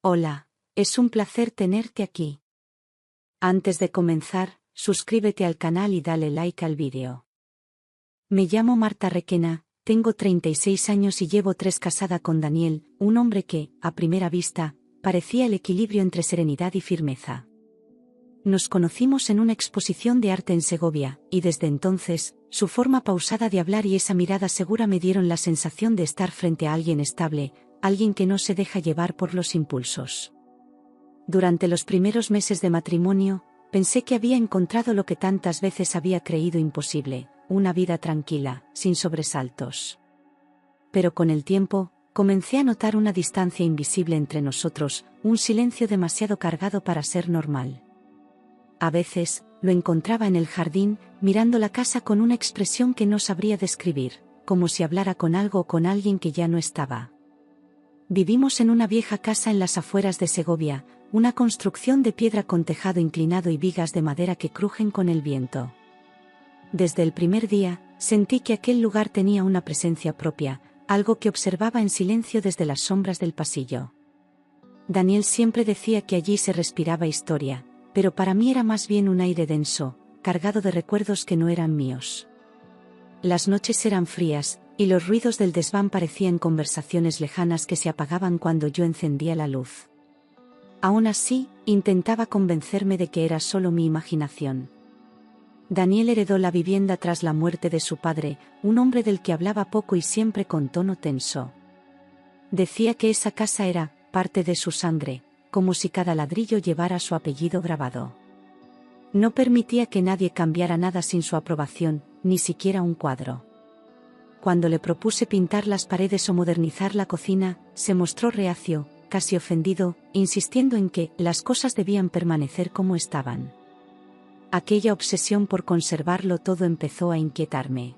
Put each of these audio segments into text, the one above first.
Hola, es un placer tenerte aquí. Antes de comenzar, suscríbete al canal y dale like al vídeo. Me llamo Marta Requena, tengo 36 años y llevo 3 casada con Daniel, un hombre que, a primera vista, parecía el equilibrio entre serenidad y firmeza. Nos conocimos en una exposición de arte en Segovia, y desde entonces, su forma pausada de hablar y esa mirada segura me dieron la sensación de estar frente a alguien estable, alguien que no se deja llevar por los impulsos. Durante los primeros meses de matrimonio, pensé que había encontrado lo que tantas veces había creído imposible, una vida tranquila, sin sobresaltos. Pero con el tiempo, comencé a notar una distancia invisible entre nosotros, un silencio demasiado cargado para ser normal. A veces, lo encontraba en el jardín, mirando la casa con una expresión que no sabría describir, como si hablara con algo o con alguien que ya no estaba. Vivimos en una vieja casa en las afueras de Segovia, una construcción de piedra con tejado inclinado y vigas de madera que crujen con el viento. Desde el primer día, sentí que aquel lugar tenía una presencia propia, algo que observaba en silencio desde las sombras del pasillo. Daniel siempre decía que allí se respiraba historia, pero para mí era más bien un aire denso, cargado de recuerdos que no eran míos. Las noches eran frías, y los ruidos del desván parecían conversaciones lejanas que se apagaban cuando yo encendía la luz. Aún así, intentaba convencerme de que era solo mi imaginación. Daniel heredó la vivienda tras la muerte de su padre, un hombre del que hablaba poco y siempre con tono tenso. Decía que esa casa era parte de su sangre, como si cada ladrillo llevara su apellido grabado. No permitía que nadie cambiara nada sin su aprobación, ni siquiera un cuadro. Cuando le propuse pintar las paredes o modernizar la cocina, se mostró reacio, casi ofendido, insistiendo en que las cosas debían permanecer como estaban. Aquella obsesión por conservarlo todo empezó a inquietarme.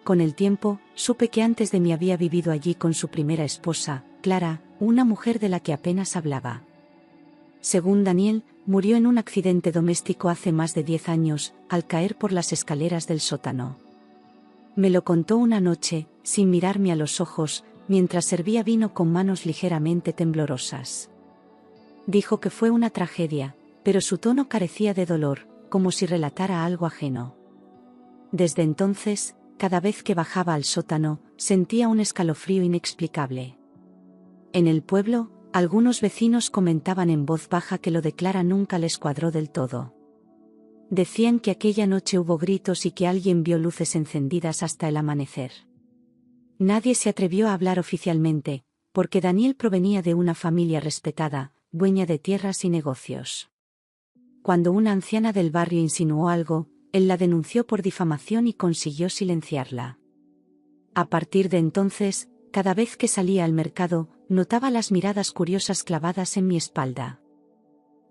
Con el tiempo, supe que antes de mí había vivido allí con su primera esposa, Clara, una mujer de la que apenas hablaba. Según Daniel, murió en un accidente doméstico hace más de 10 años, al caer por las escaleras del sótano. Me lo contó una noche, sin mirarme a los ojos, mientras servía vino con manos ligeramente temblorosas. Dijo que fue una tragedia, pero su tono carecía de dolor, como si relatara algo ajeno. Desde entonces, cada vez que bajaba al sótano, sentía un escalofrío inexplicable. En el pueblo, algunos vecinos comentaban en voz baja que lo de Clara nunca les cuadró del todo. Decían que aquella noche hubo gritos y que alguien vio luces encendidas hasta el amanecer. Nadie se atrevió a hablar oficialmente, porque Daniel provenía de una familia respetada, dueña de tierras y negocios. Cuando una anciana del barrio insinuó algo, él la denunció por difamación y consiguió silenciarla. A partir de entonces, cada vez que salía al mercado, notaba las miradas curiosas clavadas en mi espalda.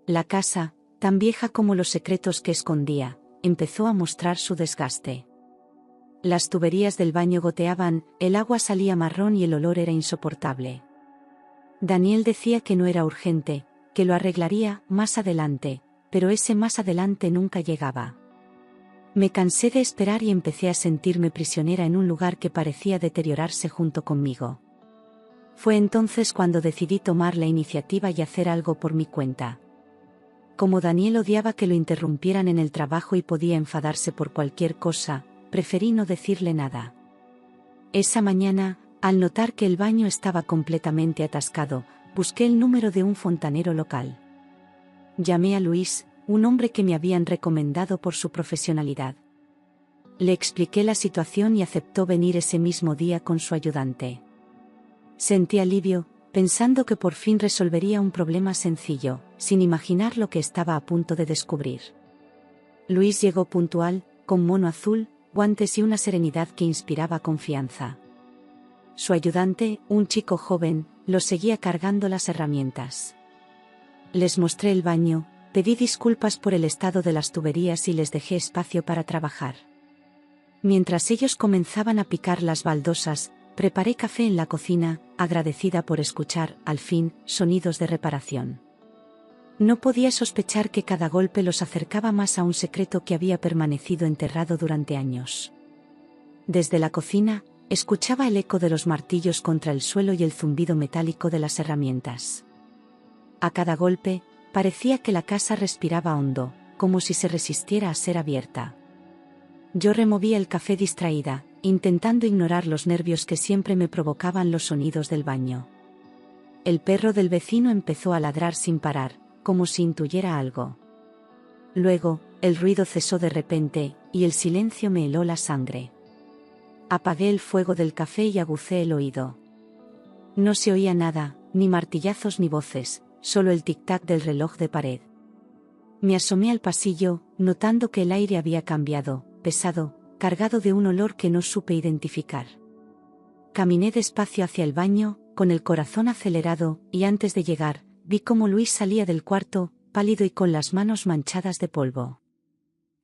La casa, tan vieja como los secretos que escondía, empezó a mostrar su desgaste. Las tuberías del baño goteaban, el agua salía marrón y el olor era insoportable. Daniel decía que no era urgente, que lo arreglaría más adelante, pero ese más adelante nunca llegaba. Me cansé de esperar y empecé a sentirme prisionera en un lugar que parecía deteriorarse junto conmigo. Fue entonces cuando decidí tomar la iniciativa y hacer algo por mi cuenta. Como Daniel odiaba que lo interrumpieran en el trabajo y podía enfadarse por cualquier cosa, preferí no decirle nada. Esa mañana, al notar que el baño estaba completamente atascado, busqué el número de un fontanero local. Llamé a Luis, un hombre que me habían recomendado por su profesionalidad. Le expliqué la situación y aceptó venir ese mismo día con su ayudante. Sentí alivio, pensando que por fin resolvería un problema sencillo, sin imaginar lo que estaba a punto de descubrir. Luis llegó puntual, con mono azul, guantes y una serenidad que inspiraba confianza. Su ayudante, un chico joven, lo seguía cargando las herramientas. Les mostré el baño, pedí disculpas por el estado de las tuberías y les dejé espacio para trabajar. Mientras ellos comenzaban a picar las baldosas, preparé café en la cocina, agradecida por escuchar, al fin, sonidos de reparación. No podía sospechar que cada golpe los acercaba más a un secreto que había permanecido enterrado durante años. Desde la cocina, escuchaba el eco de los martillos contra el suelo y el zumbido metálico de las herramientas. A cada golpe, parecía que la casa respiraba hondo, como si se resistiera a ser abierta. Yo removía el café distraída, intentando ignorar los nervios que siempre me provocaban los sonidos del baño. El perro del vecino empezó a ladrar sin parar, como si intuyera algo. Luego, el ruido cesó de repente, y el silencio me heló la sangre. Apagué el fuego del café y agucé el oído. No se oía nada, ni martillazos ni voces, solo el tic-tac del reloj de pared. Me asomé al pasillo, notando que el aire había cambiado, pesado, cargado de un olor que no supe identificar. Caminé despacio hacia el baño, con el corazón acelerado, y antes de llegar, vi cómo Luis salía del cuarto, pálido y con las manos manchadas de polvo.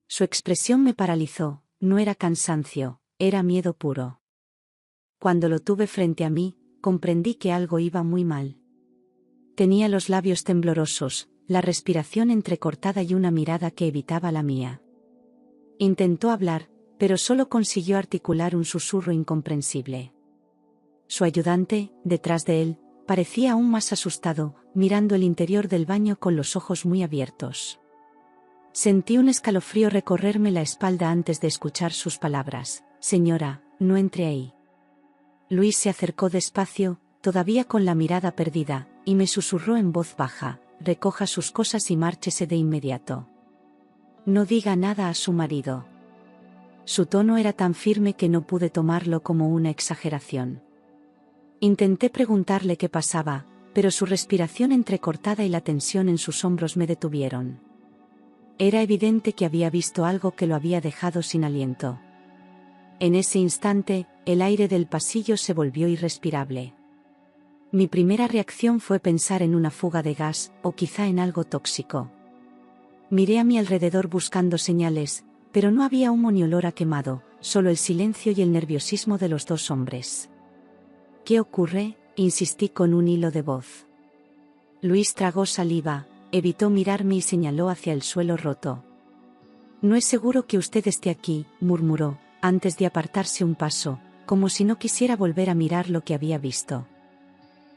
Su expresión me paralizó, no era cansancio, era miedo puro. Cuando lo tuve frente a mí, comprendí que algo iba muy mal. Tenía los labios temblorosos, la respiración entrecortada y una mirada que evitaba la mía. Intentó hablar, pero solo consiguió articular un susurro incomprensible. Su ayudante, detrás de él, parecía aún más asustado, mirando el interior del baño con los ojos muy abiertos. Sentí un escalofrío recorrerme la espalda antes de escuchar sus palabras: «Señora, no entre ahí». Luis se acercó despacio, todavía con la mirada perdida, y me susurró en voz baja: «Recoja sus cosas y márchese de inmediato. No diga nada a su marido». Su tono era tan firme que no pude tomarlo como una exageración. Intenté preguntarle qué pasaba, pero su respiración entrecortada y la tensión en sus hombros me detuvieron. Era evidente que había visto algo que lo había dejado sin aliento. En ese instante, el aire del pasillo se volvió irrespirable. Mi primera reacción fue pensar en una fuga de gas, o quizá en algo tóxico. Miré a mi alrededor buscando señales, pero no había humo ni olor a quemado, solo el silencio y el nerviosismo de los dos hombres. «¿Qué ocurre?», insistí con un hilo de voz. Luis tragó saliva, evitó mirarme y señaló hacia el suelo roto. «No es seguro que usted esté aquí», murmuró, antes de apartarse un paso, como si no quisiera volver a mirar lo que había visto.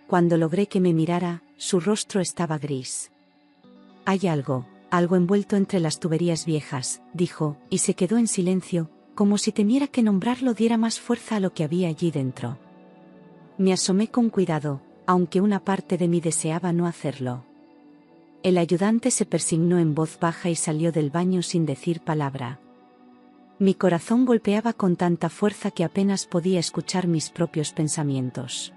Cuando logré que me mirara, su rostro estaba gris. «Hay algo envuelto entre las tuberías viejas», dijo, y se quedó en silencio, como si temiera que nombrarlo diera más fuerza a lo que había allí dentro. Me asomé con cuidado, aunque una parte de mí deseaba no hacerlo. El ayudante se persignó en voz baja y salió del baño sin decir palabra. Mi corazón golpeaba con tanta fuerza que apenas podía escuchar mis propios pensamientos.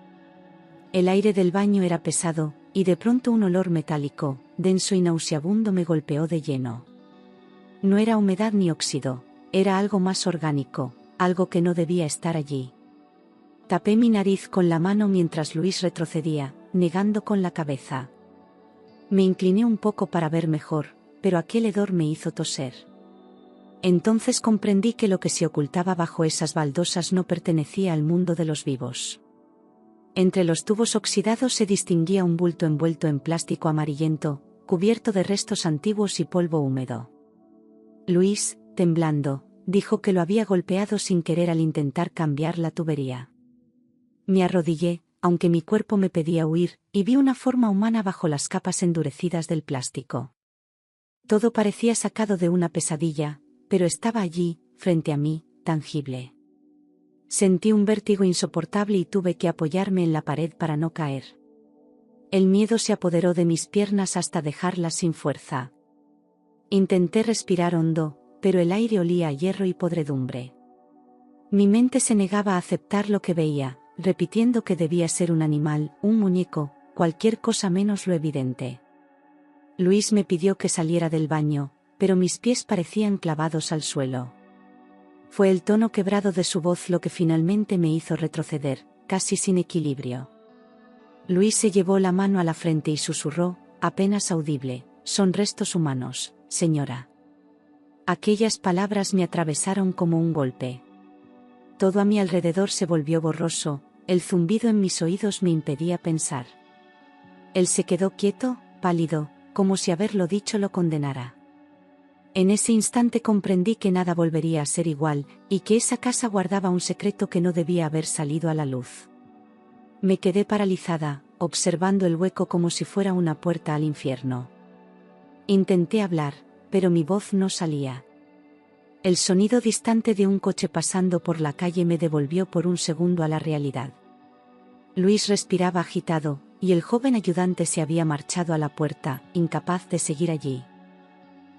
El aire del baño era pesado, y de pronto un olor metálico, denso y nauseabundo me golpeó de lleno. No era humedad ni óxido, era algo más orgánico, algo que no debía estar allí. Tapé mi nariz con la mano mientras Luis retrocedía, negando con la cabeza. Me incliné un poco para ver mejor, pero aquel hedor me hizo toser. Entonces comprendí que lo que se ocultaba bajo esas baldosas no pertenecía al mundo de los vivos. Entre los tubos oxidados se distinguía un bulto envuelto en plástico amarillento, cubierto de restos antiguos y polvo húmedo. Luis, temblando, dijo que lo había golpeado sin querer al intentar cambiar la tubería. Me arrodillé, aunque mi cuerpo me pedía huir, y vi una forma humana bajo las capas endurecidas del plástico. Todo parecía sacado de una pesadilla, pero estaba allí, frente a mí, tangible. Sentí un vértigo insoportable y tuve que apoyarme en la pared para no caer. El miedo se apoderó de mis piernas hasta dejarlas sin fuerza. Intenté respirar hondo, pero el aire olía a hierro y podredumbre. Mi mente se negaba a aceptar lo que veía, repitiendo que debía ser un animal, un muñeco, cualquier cosa menos lo evidente. Luis me pidió que saliera del baño, pero mis pies parecían clavados al suelo. Fue el tono quebrado de su voz lo que finalmente me hizo retroceder, casi sin equilibrio. Luis se llevó la mano a la frente y susurró, apenas audible: «Son restos humanos, señora». Aquellas palabras me atravesaron como un golpe. Todo a mi alrededor se volvió borroso, el zumbido en mis oídos me impedía pensar. Él se quedó quieto, pálido, como si haberlo dicho lo condenara. En ese instante comprendí que nada volvería a ser igual, y que esa casa guardaba un secreto que no debía haber salido a la luz. Me quedé paralizada, observando el hueco como si fuera una puerta al infierno. Intenté hablar, pero mi voz no salía. El sonido distante de un coche pasando por la calle me devolvió por un segundo a la realidad. Luis respiraba agitado, y el joven ayudante se había marchado a la puerta, incapaz de seguir allí.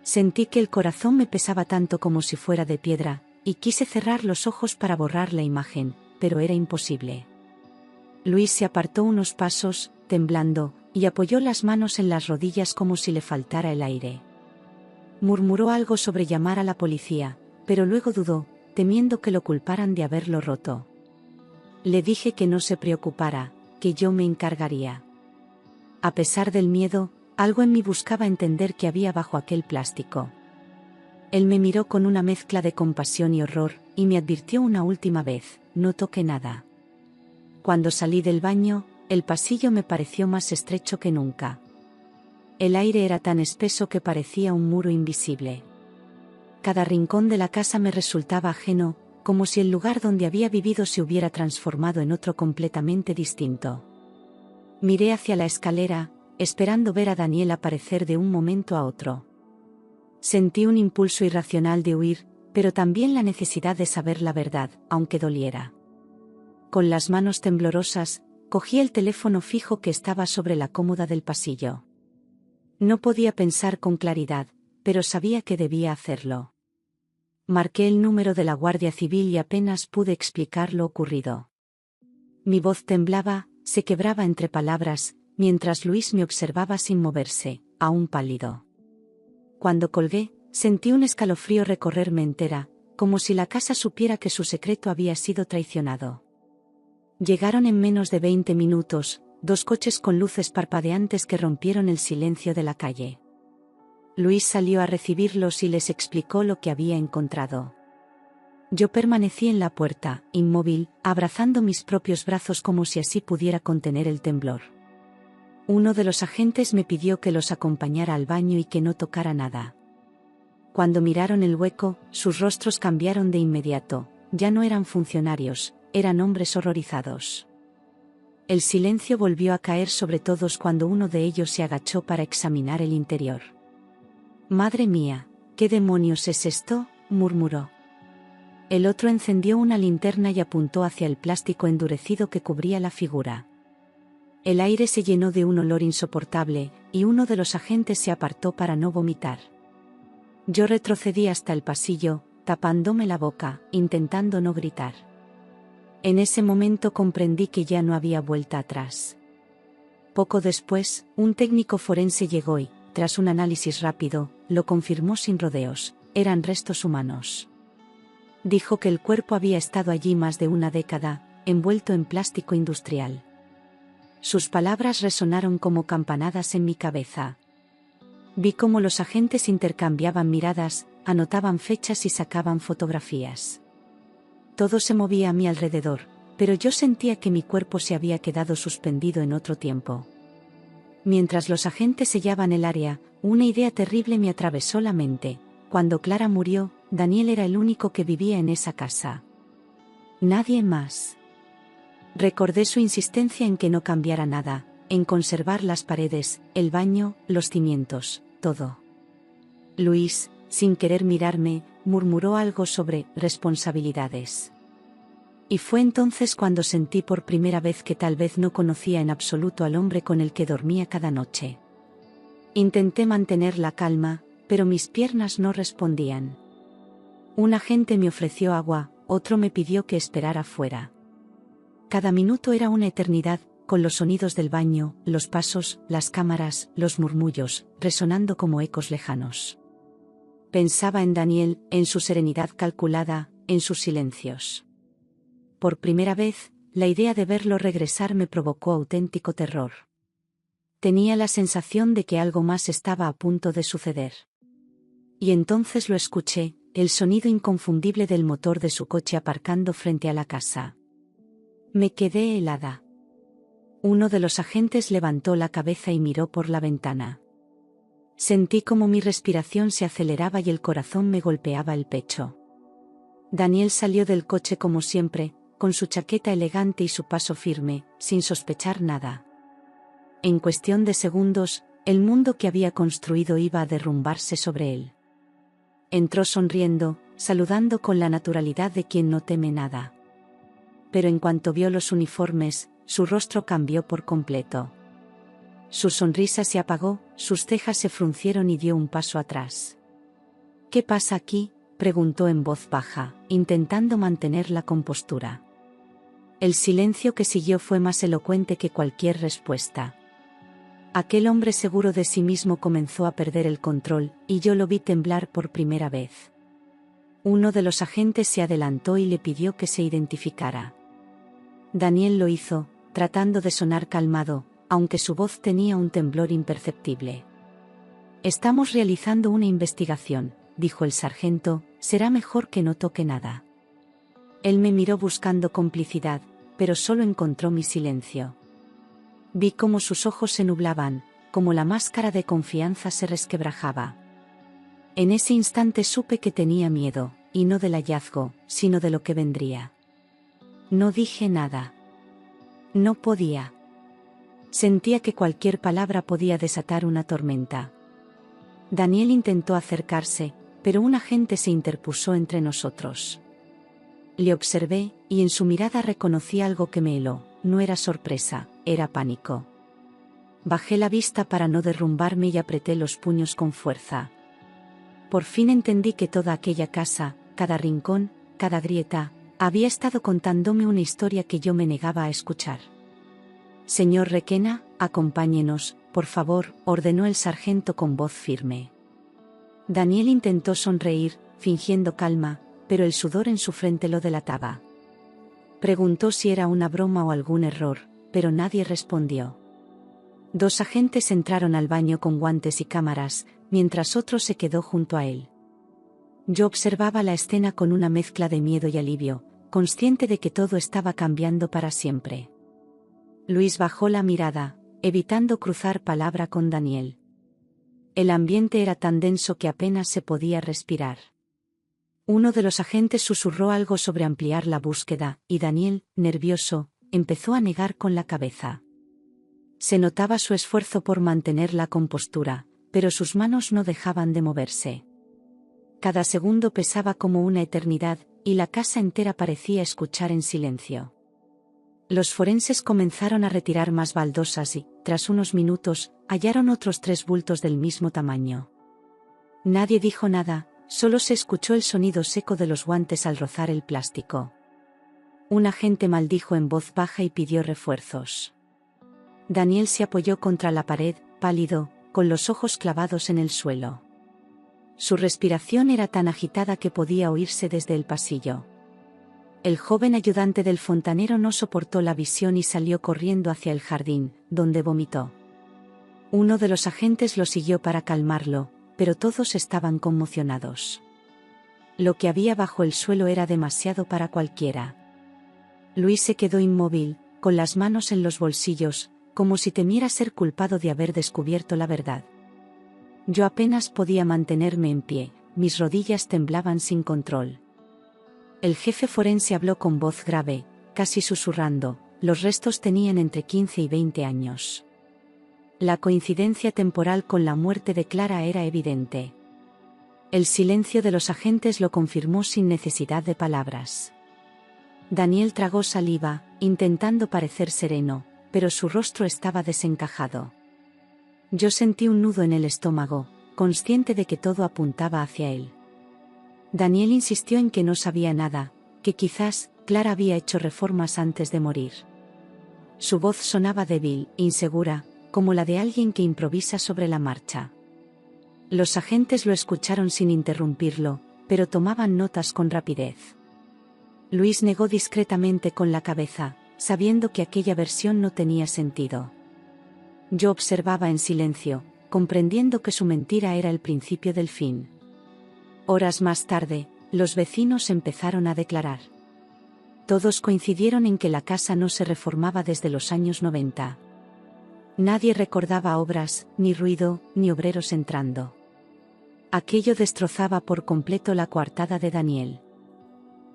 Sentí que el corazón me pesaba tanto como si fuera de piedra, y quise cerrar los ojos para borrar la imagen, pero era imposible. Luis se apartó unos pasos, temblando, y apoyó las manos en las rodillas como si le faltara el aire. Murmuró algo sobre llamar a la policía, pero luego dudó, temiendo que lo culparan de haberlo roto. Le dije que no se preocupara, que yo me encargaría. A pesar del miedo, algo en mí buscaba entender qué había bajo aquel plástico. Él me miró con una mezcla de compasión y horror, y me advirtió una última vez: no toque nada. Cuando salí del baño, el pasillo me pareció más estrecho que nunca. El aire era tan espeso que parecía un muro invisible. Cada rincón de la casa me resultaba ajeno, como si el lugar donde había vivido se hubiera transformado en otro completamente distinto. Miré hacia la escalera, esperando ver a Daniel aparecer de un momento a otro. Sentí un impulso irracional de huir, pero también la necesidad de saber la verdad, aunque doliera. Con las manos temblorosas, cogí el teléfono fijo que estaba sobre la cómoda del pasillo. No podía pensar con claridad, pero sabía que debía hacerlo. Marqué el número de la Guardia Civil y apenas pude explicar lo ocurrido. Mi voz temblaba, se quebraba entre palabras, mientras Luis me observaba sin moverse, aún pálido. Cuando colgué, sentí un escalofrío recorrerme entera, como si la casa supiera que su secreto había sido traicionado. Llegaron en menos de 20 minutos, 2 coches con luces parpadeantes que rompieron el silencio de la calle. Luis salió a recibirlos y les explicó lo que había encontrado. Yo permanecí en la puerta, inmóvil, abrazando mis propios brazos como si así pudiera contener el temblor. Uno de los agentes me pidió que los acompañara al baño y que no tocara nada. Cuando miraron el hueco, sus rostros cambiaron de inmediato. Ya no eran funcionarios, eran hombres horrorizados. El silencio volvió a caer sobre todos cuando uno de ellos se agachó para examinar el interior. «Madre mía, ¿qué demonios es esto?», murmuró. El otro encendió una linterna y apuntó hacia el plástico endurecido que cubría la figura. El aire se llenó de un olor insoportable, y uno de los agentes se apartó para no vomitar. Yo retrocedí hasta el pasillo, tapándome la boca, intentando no gritar. En ese momento comprendí que ya no había vuelta atrás. Poco después, un técnico forense llegó y, tras un análisis rápido, lo confirmó sin rodeos: eran restos humanos. Dijo que el cuerpo había estado allí más de una década, envuelto en plástico industrial. Sus palabras resonaron como campanadas en mi cabeza. Vi cómo los agentes intercambiaban miradas, anotaban fechas y sacaban fotografías. Todo se movía a mi alrededor, pero yo sentía que mi cuerpo se había quedado suspendido en otro tiempo. Mientras los agentes sellaban el área, una idea terrible me atravesó la mente: cuando Clara murió, Daniel era el único que vivía en esa casa. Nadie más. Recordé su insistencia en que no cambiara nada, en conservar las paredes, el baño, los cimientos, todo. Luis, sin querer mirarme, murmuró algo sobre responsabilidades. Y fue entonces cuando sentí por primera vez que tal vez no conocía en absoluto al hombre con el que dormía cada noche. Intenté mantener la calma, pero mis piernas no respondían. Un agente me ofreció agua, otro me pidió que esperara fuera. Cada minuto era una eternidad, con los sonidos del baño, los pasos, las cámaras, los murmullos, resonando como ecos lejanos. Pensaba en Daniel, en su serenidad calculada, en sus silencios. Por primera vez, la idea de verlo regresar me provocó auténtico terror. Tenía la sensación de que algo más estaba a punto de suceder. Y entonces lo escuché, el sonido inconfundible del motor de su coche aparcando frente a la casa. Me quedé helada. Uno de los agentes levantó la cabeza y miró por la ventana. Sentí como mi respiración se aceleraba y el corazón me golpeaba el pecho. Daniel salió del coche como siempre, con su chaqueta elegante y su paso firme, sin sospechar nada. En cuestión de segundos, el mundo que había construido iba a derrumbarse sobre él. Entró sonriendo, saludando con la naturalidad de quien no teme nada. Pero en cuanto vio los uniformes, su rostro cambió por completo. Su sonrisa se apagó, sus cejas se fruncieron y dio un paso atrás. «¿Qué pasa aquí?», preguntó en voz baja, intentando mantener la compostura. El silencio que siguió fue más elocuente que cualquier respuesta. Aquel hombre seguro de sí mismo comenzó a perder el control, y yo lo vi temblar por primera vez. Uno de los agentes se adelantó y le pidió que se identificara. Daniel lo hizo, tratando de sonar calmado, aunque su voz tenía un temblor imperceptible. «Estamos realizando una investigación», dijo el sargento, «será mejor que no toque nada». Él me miró buscando complicidad, pero solo encontró mi silencio. Vi cómo sus ojos se nublaban, cómo la máscara de confianza se resquebrajaba. En ese instante supe que tenía miedo, y no del hallazgo, sino de lo que vendría. No dije nada. No podía. Sentía que cualquier palabra podía desatar una tormenta. Daniel intentó acercarse, pero un agente se interpuso entre nosotros. Le observé, y en su mirada reconocí algo que me heló. No era sorpresa, era pánico. Bajé la vista para no derrumbarme y apreté los puños con fuerza. Por fin entendí que toda aquella casa, cada rincón, cada grieta, había estado contándome una historia que yo me negaba a escuchar. «Señor Requena, acompáñenos, por favor», ordenó el sargento con voz firme. Daniel intentó sonreír, fingiendo calma, pero el sudor en su frente lo delataba. Preguntó si era una broma o algún error, pero nadie respondió. 2 agentes entraron al baño con guantes y cámaras, mientras otro se quedó junto a él. Yo observaba la escena con una mezcla de miedo y alivio, consciente de que todo estaba cambiando para siempre. Luis bajó la mirada, evitando cruzar palabra con Daniel. El ambiente era tan denso que apenas se podía respirar. Uno de los agentes susurró algo sobre ampliar la búsqueda, y Daniel, nervioso, empezó a negar con la cabeza. Se notaba su esfuerzo por mantener la compostura, pero sus manos no dejaban de moverse. Cada segundo pesaba como una eternidad, y la casa entera parecía escuchar en silencio. Los forenses comenzaron a retirar más baldosas y, tras unos minutos, hallaron otros 3 bultos del mismo tamaño. Nadie dijo nada. Solo se escuchó el sonido seco de los guantes al rozar el plástico. Un agente maldijo en voz baja y pidió refuerzos. Daniel se apoyó contra la pared, pálido, con los ojos clavados en el suelo. Su respiración era tan agitada que podía oírse desde el pasillo. El joven ayudante del fontanero no soportó la visión y salió corriendo hacia el jardín, donde vomitó. Uno de los agentes lo siguió para calmarlo, pero todos estaban conmocionados. Lo que había bajo el suelo era demasiado para cualquiera. Luis se quedó inmóvil, con las manos en los bolsillos, como si temiera ser culpado de haber descubierto la verdad. Yo apenas podía mantenerme en pie, mis rodillas temblaban sin control. El jefe forense habló con voz grave, casi susurrando, los restos tenían entre 15 y 20 años. La coincidencia temporal con la muerte de Clara era evidente. El silencio de los agentes lo confirmó sin necesidad de palabras. Daniel tragó saliva, intentando parecer sereno, pero su rostro estaba desencajado. Yo sentí un nudo en el estómago, consciente de que todo apuntaba hacia él. Daniel insistió en que no sabía nada, que quizás Clara había hecho reformas antes de morir. Su voz sonaba débil, insegura, como la de alguien que improvisa sobre la marcha. Los agentes lo escucharon sin interrumpirlo, pero tomaban notas con rapidez. Luis negó discretamente con la cabeza, sabiendo que aquella versión no tenía sentido. Yo observaba en silencio, comprendiendo que su mentira era el principio del fin. Horas más tarde, los vecinos empezaron a declarar. Todos coincidieron en que la casa no se reformaba desde los años 90. Nadie recordaba obras, ni ruido, ni obreros entrando. Aquello destrozaba por completo la coartada de Daniel.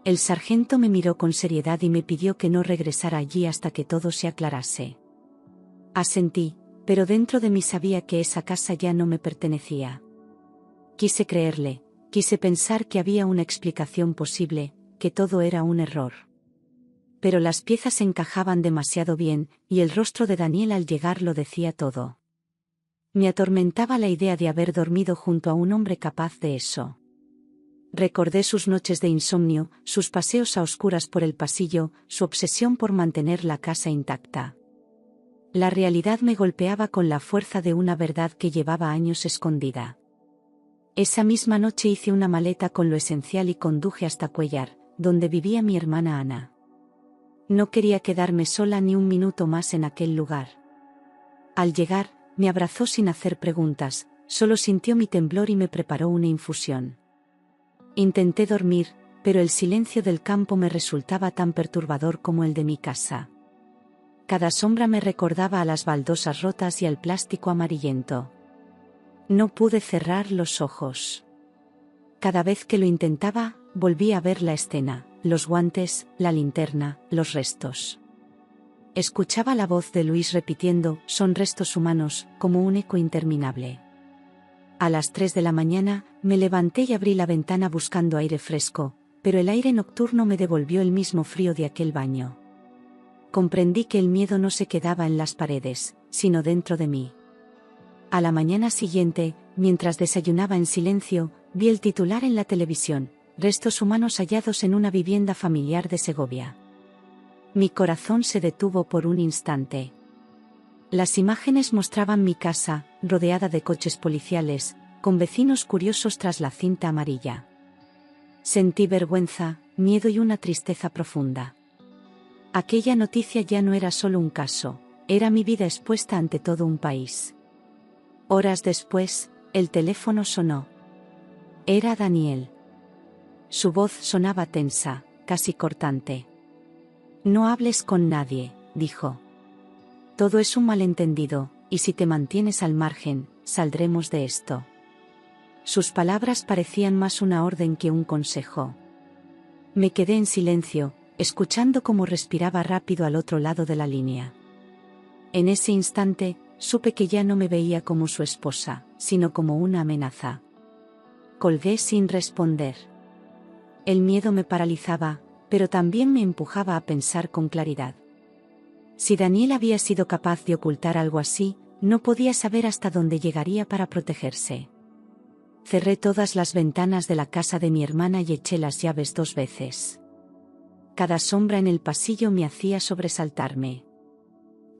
El sargento me miró con seriedad y me pidió que no regresara allí hasta que todo se aclarase. Asentí, pero dentro de mí sabía que esa casa ya no me pertenecía. Quise creerle, quise pensar que había una explicación posible, que todo era un error. Pero las piezas encajaban demasiado bien, y el rostro de Daniel al llegar lo decía todo. Me atormentaba la idea de haber dormido junto a un hombre capaz de eso. Recordé sus noches de insomnio, sus paseos a oscuras por el pasillo, su obsesión por mantener la casa intacta. La realidad me golpeaba con la fuerza de una verdad que llevaba años escondida. Esa misma noche hice una maleta con lo esencial y conduje hasta Cuéllar, donde vivía mi hermana Ana. No quería quedarme sola ni un minuto más en aquel lugar. Al llegar, me abrazó sin hacer preguntas, solo sintió mi temblor y me preparó una infusión. Intenté dormir, pero el silencio del campo me resultaba tan perturbador como el de mi casa. Cada sombra me recordaba a las baldosas rotas y al plástico amarillento. No pude cerrar los ojos. Cada vez que lo intentaba, volví a ver la escena, los guantes, la linterna, los restos. Escuchaba la voz de Luis repitiendo, son restos humanos, como un eco interminable. A las 3 de la mañana, me levanté y abrí la ventana buscando aire fresco, pero el aire nocturno me devolvió el mismo frío de aquel baño. Comprendí que el miedo no se quedaba en las paredes, sino dentro de mí. A la mañana siguiente, mientras desayunaba en silencio, vi el titular en la televisión, restos humanos hallados en una vivienda familiar de Segovia. Mi corazón se detuvo por un instante. Las imágenes mostraban mi casa, rodeada de coches policiales, con vecinos curiosos tras la cinta amarilla. Sentí vergüenza, miedo y una tristeza profunda. Aquella noticia ya no era solo un caso, era mi vida expuesta ante todo un país. Horas después, el teléfono sonó. Era Daniel. Su voz sonaba tensa, casi cortante. No hables con nadie, dijo. Todo es un malentendido, y si te mantienes al margen, saldremos de esto. Sus palabras parecían más una orden que un consejo. Me quedé en silencio, escuchando cómo respiraba rápido al otro lado de la línea. En ese instante, supe que ya no me veía como su esposa, sino como una amenaza. Colgué sin responder. El miedo me paralizaba, pero también me empujaba a pensar con claridad. Si Daniel había sido capaz de ocultar algo así, no podía saber hasta dónde llegaría para protegerse. Cerré todas las ventanas de la casa de mi hermana y eché las llaves 2 veces. Cada sombra en el pasillo me hacía sobresaltarme.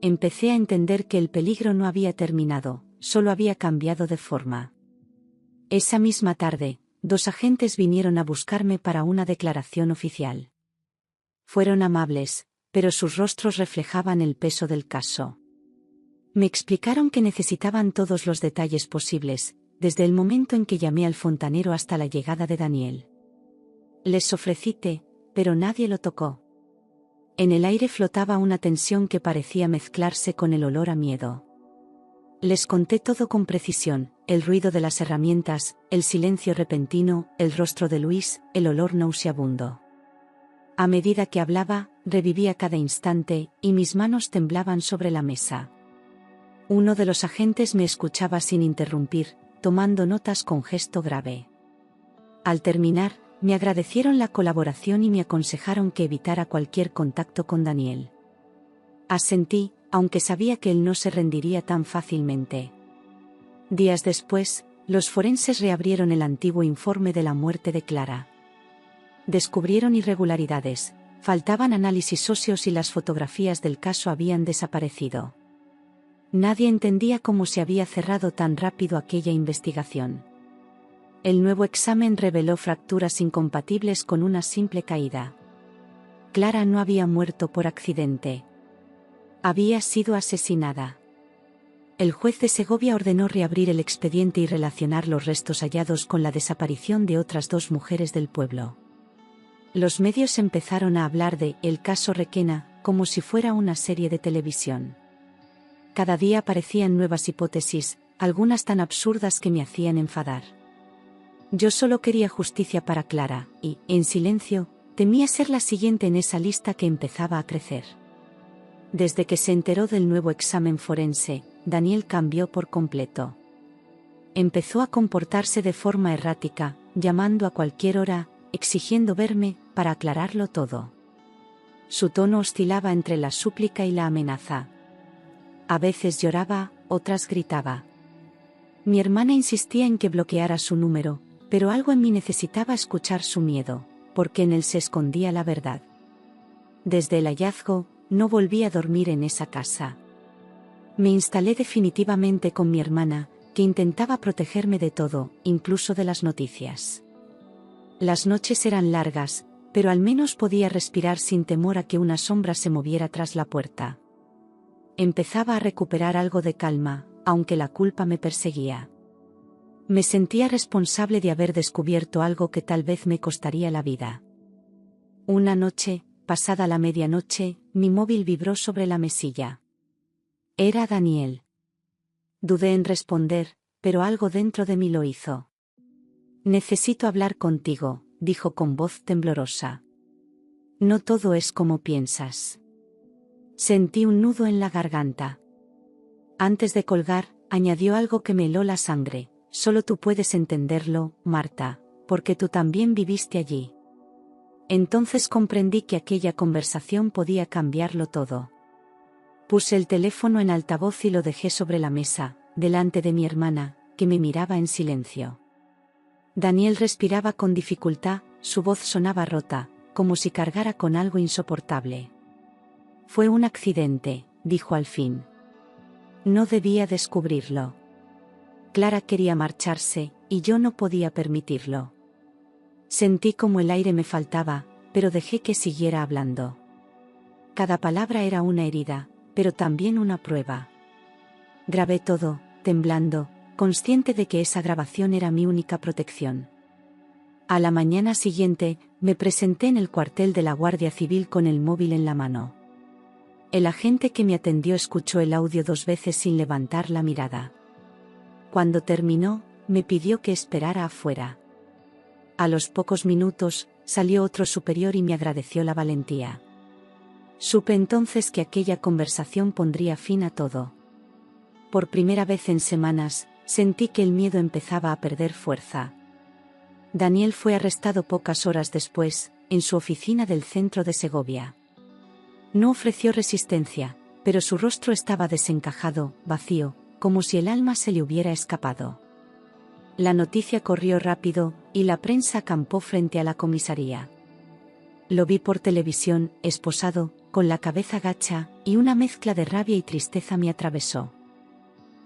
Empecé a entender que el peligro no había terminado, solo había cambiado de forma. Esa misma tarde, 2 agentes vinieron a buscarme para una declaración oficial. Fueron amables, pero sus rostros reflejaban el peso del caso. Me explicaron que necesitaban todos los detalles posibles, desde el momento en que llamé al fontanero hasta la llegada de Daniel. Les ofrecí té, pero nadie lo tocó. En el aire flotaba una tensión que parecía mezclarse con el olor a miedo. Les conté todo con precisión, el ruido de las herramientas, el silencio repentino, el rostro de Luis, el olor nauseabundo. A medida que hablaba, revivía cada instante, y mis manos temblaban sobre la mesa. Uno de los agentes me escuchaba sin interrumpir, tomando notas con gesto grave. Al terminar, me agradecieron la colaboración y me aconsejaron que evitara cualquier contacto con Daniel. Asentí, aunque sabía que él no se rendiría tan fácilmente. Días después, los forenses reabrieron el antiguo informe de la muerte de Clara. Descubrieron irregularidades, faltaban análisis óseos y las fotografías del caso habían desaparecido. Nadie entendía cómo se había cerrado tan rápido aquella investigación. El nuevo examen reveló fracturas incompatibles con una simple caída. Clara no había muerto por accidente. Había sido asesinada. El juez de Segovia ordenó reabrir el expediente y relacionar los restos hallados con la desaparición de otras 2 mujeres del pueblo. Los medios empezaron a hablar de el caso Requena, como si fuera una serie de televisión. Cada día aparecían nuevas hipótesis, algunas tan absurdas que me hacían enfadar. Yo solo quería justicia para Clara, y, en silencio, temía ser la siguiente en esa lista que empezaba a crecer. Desde que se enteró del nuevo examen forense, Daniel cambió por completo. Empezó a comportarse de forma errática, llamando a cualquier hora, exigiendo verme, para aclararlo todo. Su tono oscilaba entre la súplica y la amenaza. A veces lloraba, otras gritaba. Mi hermana insistía en que bloqueara su número, pero algo en mí necesitaba escuchar su miedo, porque en él se escondía la verdad. Desde el hallazgo, no volví a dormir en esa casa. Me instalé definitivamente con mi hermana, que intentaba protegerme de todo, incluso de las noticias. Las noches eran largas, pero al menos podía respirar sin temor a que una sombra se moviera tras la puerta. Empezaba a recuperar algo de calma, aunque la culpa me perseguía. Me sentía responsable de haber descubierto algo que tal vez me costaría la vida. Una noche, pasada la medianoche, mi móvil vibró sobre la mesilla. Era Daniel. Dudé en responder, pero algo dentro de mí lo hizo. Necesito hablar contigo, dijo con voz temblorosa. No todo es como piensas. Sentí un nudo en la garganta. Antes de colgar, añadió algo que me heló la sangre. Solo tú puedes entenderlo, Marta, porque tú también viviste allí. Entonces comprendí que aquella conversación podía cambiarlo todo. Puse el teléfono en altavoz y lo dejé sobre la mesa, delante de mi hermana, que me miraba en silencio. Daniel respiraba con dificultad, su voz sonaba rota, como si cargara con algo insoportable. Fue un accidente, dijo al fin. No debía descubrirlo. Clara quería marcharse, y yo no podía permitirlo. Sentí como el aire me faltaba, pero dejé que siguiera hablando. Cada palabra era una herida, pero también una prueba. Grabé todo, temblando, consciente de que esa grabación era mi única protección. A la mañana siguiente, me presenté en el cuartel de la Guardia Civil con el móvil en la mano. El agente que me atendió escuchó el audio 2 veces sin levantar la mirada. Cuando terminó, me pidió que esperara afuera. A los pocos minutos, salió otro superior y me agradeció la valentía. Supe entonces que aquella conversación pondría fin a todo. Por primera vez en semanas, sentí que el miedo empezaba a perder fuerza. Daniel fue arrestado pocas horas después, en su oficina del centro de Segovia. No ofreció resistencia, pero su rostro estaba desencajado, vacío, como si el alma se le hubiera escapado. La noticia corrió rápido, y la prensa acampó frente a la comisaría. Lo vi por televisión, esposado, con la cabeza gacha, y una mezcla de rabia y tristeza me atravesó.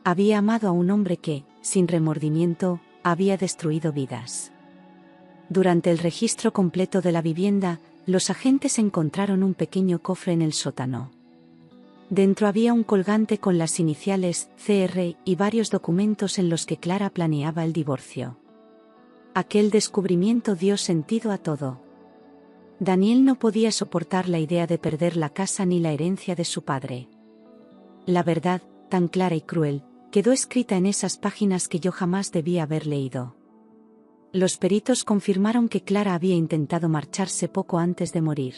Había amado a un hombre que, sin remordimiento, había destruido vidas. Durante el registro completo de la vivienda, los agentes encontraron un pequeño cofre en el sótano. Dentro había un colgante con las iniciales CR y varios documentos en los que Clara planeaba el divorcio. Aquel descubrimiento dio sentido a todo. Daniel no podía soportar la idea de perder la casa ni la herencia de su padre. La verdad, tan clara y cruel, quedó escrita en esas páginas que yo jamás debía haber leído. Los peritos confirmaron que Clara había intentado marcharse poco antes de morir.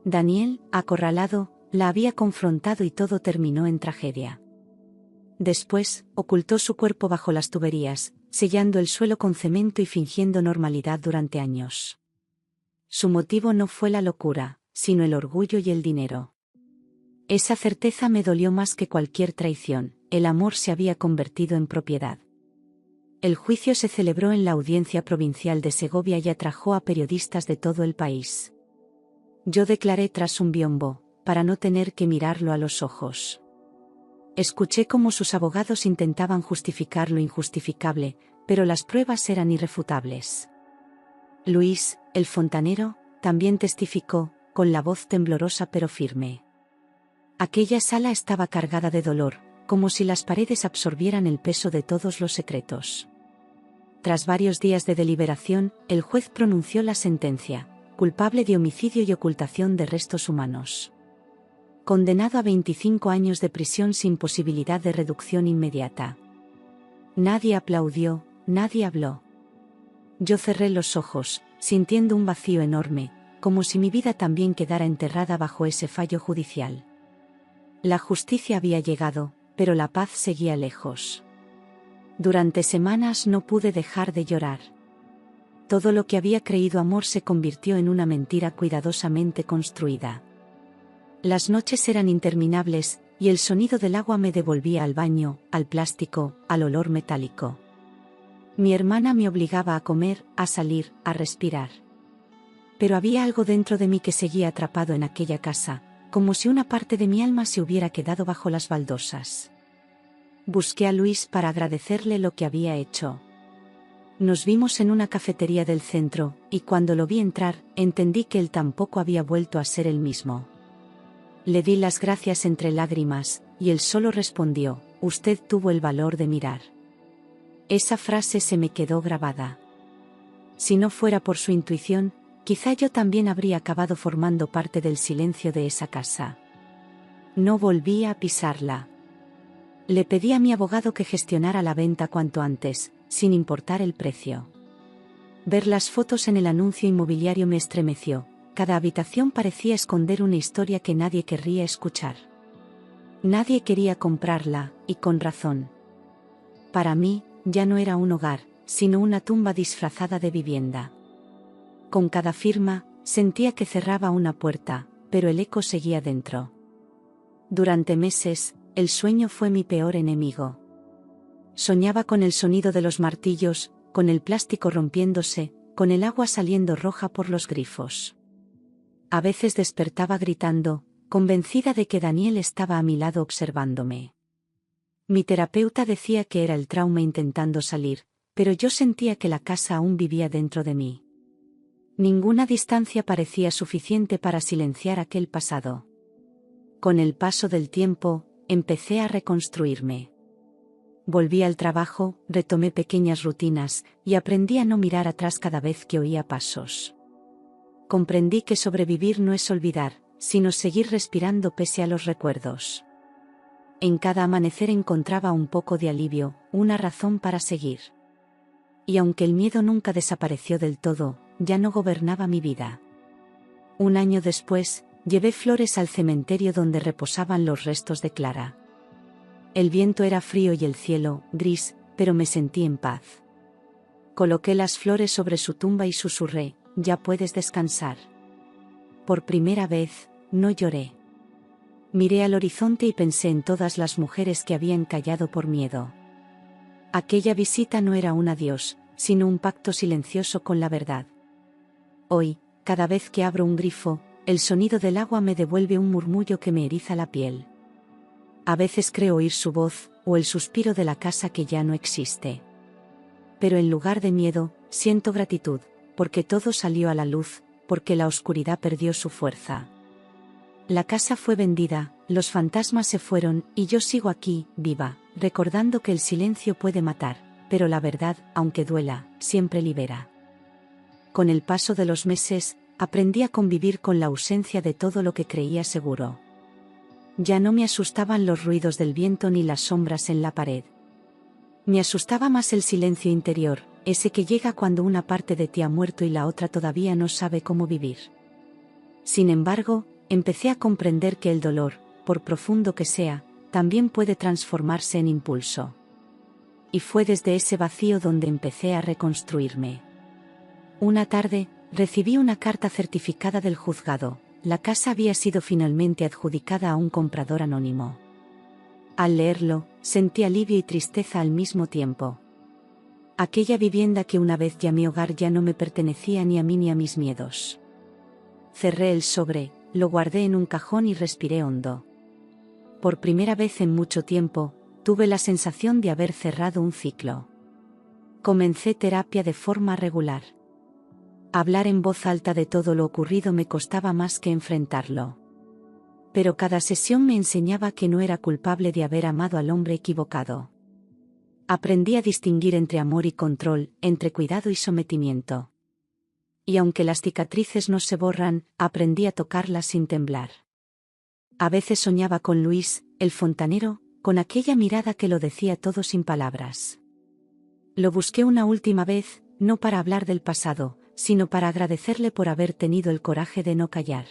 Daniel, acorralado, la había confrontado y todo terminó en tragedia. Después, ocultó su cuerpo bajo las tuberías, sellando el suelo con cemento y fingiendo normalidad durante años. Su motivo no fue la locura, sino el orgullo y el dinero. Esa certeza me dolió más que cualquier traición, el amor se había convertido en propiedad. El juicio se celebró en la Audiencia Provincial de Segovia y atrajo a periodistas de todo el país. Yo declaré tras un biombo, para no tener que mirarlo a los ojos. Escuché cómo sus abogados intentaban justificar lo injustificable, pero las pruebas eran irrefutables. Luis, el fontanero, también testificó, con la voz temblorosa pero firme. Aquella sala estaba cargada de dolor, como si las paredes absorbieran el peso de todos los secretos. Tras varios días de deliberación, el juez pronunció la sentencia: culpable de homicidio y ocultación de restos humanos. Condenado a 25 años de prisión sin posibilidad de reducción inmediata. Nadie aplaudió, nadie habló. Yo cerré los ojos, sintiendo un vacío enorme, como si mi vida también quedara enterrada bajo ese fallo judicial. La justicia había llegado, pero la paz seguía lejos. Durante semanas no pude dejar de llorar. Todo lo que había creído amor se convirtió en una mentira cuidadosamente construida. Las noches eran interminables, y el sonido del agua me devolvía al baño, al plástico, al olor metálico. Mi hermana me obligaba a comer, a salir, a respirar. Pero había algo dentro de mí que seguía atrapado en aquella casa, como si una parte de mi alma se hubiera quedado bajo las baldosas. Busqué a Luis para agradecerle lo que había hecho. Nos vimos en una cafetería del centro, y cuando lo vi entrar, entendí que él tampoco había vuelto a ser el mismo. Le di las gracias entre lágrimas, y él solo respondió: «Usted tuvo el valor de mirar». Esa frase se me quedó grabada. Si no fuera por su intuición, quizá yo también habría acabado formando parte del silencio de esa casa. No volví a pisarla. Le pedí a mi abogado que gestionara la venta cuanto antes, sin importar el precio. Ver las fotos en el anuncio inmobiliario me estremeció. Cada habitación parecía esconder una historia que nadie querría escuchar. Nadie quería comprarla, y con razón. Para mí, ya no era un hogar, sino una tumba disfrazada de vivienda. Con cada firma, sentía que cerraba una puerta, pero el eco seguía dentro. Durante meses, el sueño fue mi peor enemigo. Soñaba con el sonido de los martillos, con el plástico rompiéndose, con el agua saliendo roja por los grifos. A veces despertaba gritando, convencida de que Daniel estaba a mi lado observándome. Mi terapeuta decía que era el trauma intentando salir, pero yo sentía que la casa aún vivía dentro de mí. Ninguna distancia parecía suficiente para silenciar aquel pasado. Con el paso del tiempo, empecé a reconstruirme. Volví al trabajo, retomé pequeñas rutinas, y aprendí a no mirar atrás cada vez que oía pasos. Comprendí que sobrevivir no es olvidar, sino seguir respirando pese a los recuerdos. En cada amanecer encontraba un poco de alivio, una razón para seguir. Y aunque el miedo nunca desapareció del todo, ya no gobernaba mi vida. Un año después, llevé flores al cementerio donde reposaban los restos de Clara. El viento era frío y el cielo, gris, pero me sentí en paz. Coloqué las flores sobre su tumba y susurré: «Ya puedes descansar». Por primera vez, no lloré. Miré al horizonte y pensé en todas las mujeres que habían callado por miedo. Aquella visita no era un adiós, sino un pacto silencioso con la verdad. Hoy, cada vez que abro un grifo, el sonido del agua me devuelve un murmullo que me eriza la piel. A veces creo oír su voz, o el suspiro de la casa que ya no existe. Pero en lugar de miedo, siento gratitud, porque todo salió a la luz, porque la oscuridad perdió su fuerza. La casa fue vendida, los fantasmas se fueron, y yo sigo aquí, viva, recordando que el silencio puede matar, pero la verdad, aunque duela, siempre libera. Con el paso de los meses, aprendí a convivir con la ausencia de todo lo que creía seguro. Ya no me asustaban los ruidos del viento ni las sombras en la pared. Me asustaba más el silencio interior, ese que llega cuando una parte de ti ha muerto y la otra todavía no sabe cómo vivir. Sin embargo, empecé a comprender que el dolor, por profundo que sea, también puede transformarse en impulso. Y fue desde ese vacío donde empecé a reconstruirme. Una tarde, recibí una carta certificada del juzgado. La casa había sido finalmente adjudicada a un comprador anónimo. Al leerlo, sentí alivio y tristeza al mismo tiempo. Aquella vivienda que una vez llamé hogar ya no me pertenecía ni a mí ni a mis miedos. Cerré el sobre, lo guardé en un cajón y respiré hondo. Por primera vez en mucho tiempo, tuve la sensación de haber cerrado un ciclo. Comencé terapia de forma regular. Hablar en voz alta de todo lo ocurrido me costaba más que enfrentarlo. Pero cada sesión me enseñaba que no era culpable de haber amado al hombre equivocado. Aprendí a distinguir entre amor y control, entre cuidado y sometimiento. Y aunque las cicatrices no se borran, aprendí a tocarlas sin temblar. A veces soñaba con Luis, el fontanero, con aquella mirada que lo decía todo sin palabras. Lo busqué una última vez, no para hablar del pasado, sino para agradecerle por haber tenido el coraje de no callar.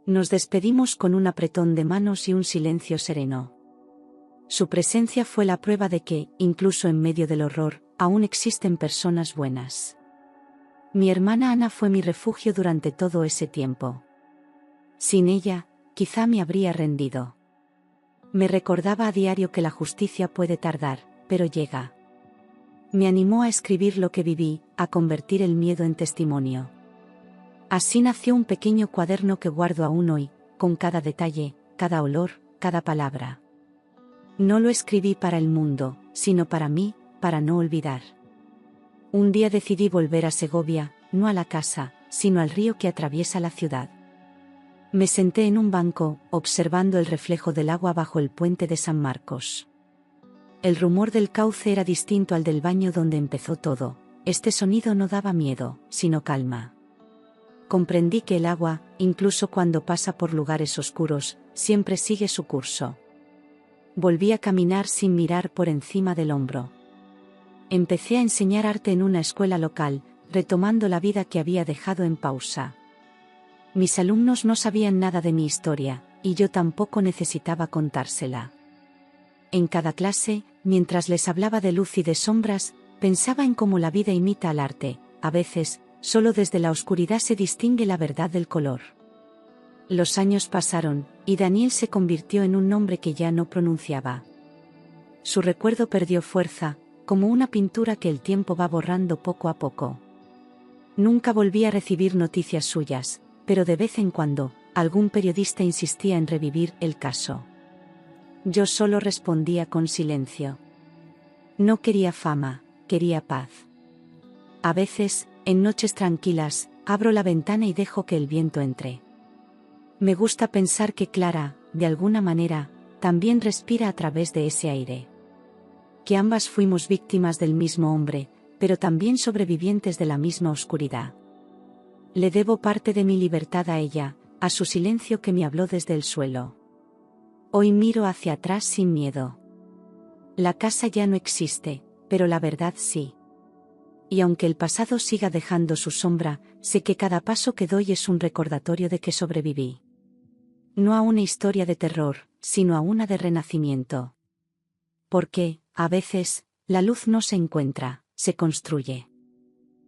Nos despedimos con un apretón de manos y un silencio sereno. Su presencia fue la prueba de que, incluso en medio del horror, aún existen personas buenas. Mi hermana Ana fue mi refugio durante todo ese tiempo. Sin ella, quizá me habría rendido. Me recordaba a diario que la justicia puede tardar, pero llega. Me animó a escribir lo que viví, a convertir el miedo en testimonio. Así nació un pequeño cuaderno que guardo aún hoy, con cada detalle, cada olor, cada palabra. No lo escribí para el mundo, sino para mí, para no olvidar. Un día decidí volver a Segovia, no a la casa, sino al río que atraviesa la ciudad. Me senté en un banco, observando el reflejo del agua bajo el puente de San Marcos. El rumor del cauce era distinto al del baño donde empezó todo. Este sonido no daba miedo, sino calma. Comprendí que el agua, incluso cuando pasa por lugares oscuros, siempre sigue su curso. Volví a caminar sin mirar por encima del hombro. Empecé a enseñar arte en una escuela local, retomando la vida que había dejado en pausa. Mis alumnos no sabían nada de mi historia, y yo tampoco necesitaba contársela. En cada clase, mientras les hablaba de luz y de sombras, pensaba en cómo la vida imita al arte. A veces, solo desde la oscuridad se distingue la verdad del color. Los años pasaron, y Daniel se convirtió en un nombre que ya no pronunciaba. Su recuerdo perdió fuerza, como una pintura que el tiempo va borrando poco a poco. Nunca volví a recibir noticias suyas, pero de vez en cuando, algún periodista insistía en revivir el caso. Yo solo respondía con silencio. No quería fama, quería paz. A veces, en noches tranquilas, abro la ventana y dejo que el viento entre. Me gusta pensar que Clara, de alguna manera, también respira a través de ese aire. Que ambas fuimos víctimas del mismo hombre, pero también sobrevivientes de la misma oscuridad. Le debo parte de mi libertad a ella, a su silencio que me habló desde el suelo. Hoy miro hacia atrás sin miedo. La casa ya no existe, pero la verdad sí. Y aunque el pasado siga dejando su sombra, sé que cada paso que doy es un recordatorio de que sobreviví. No a una historia de terror, sino a una de renacimiento. Porque, a veces, la luz no se encuentra, se construye.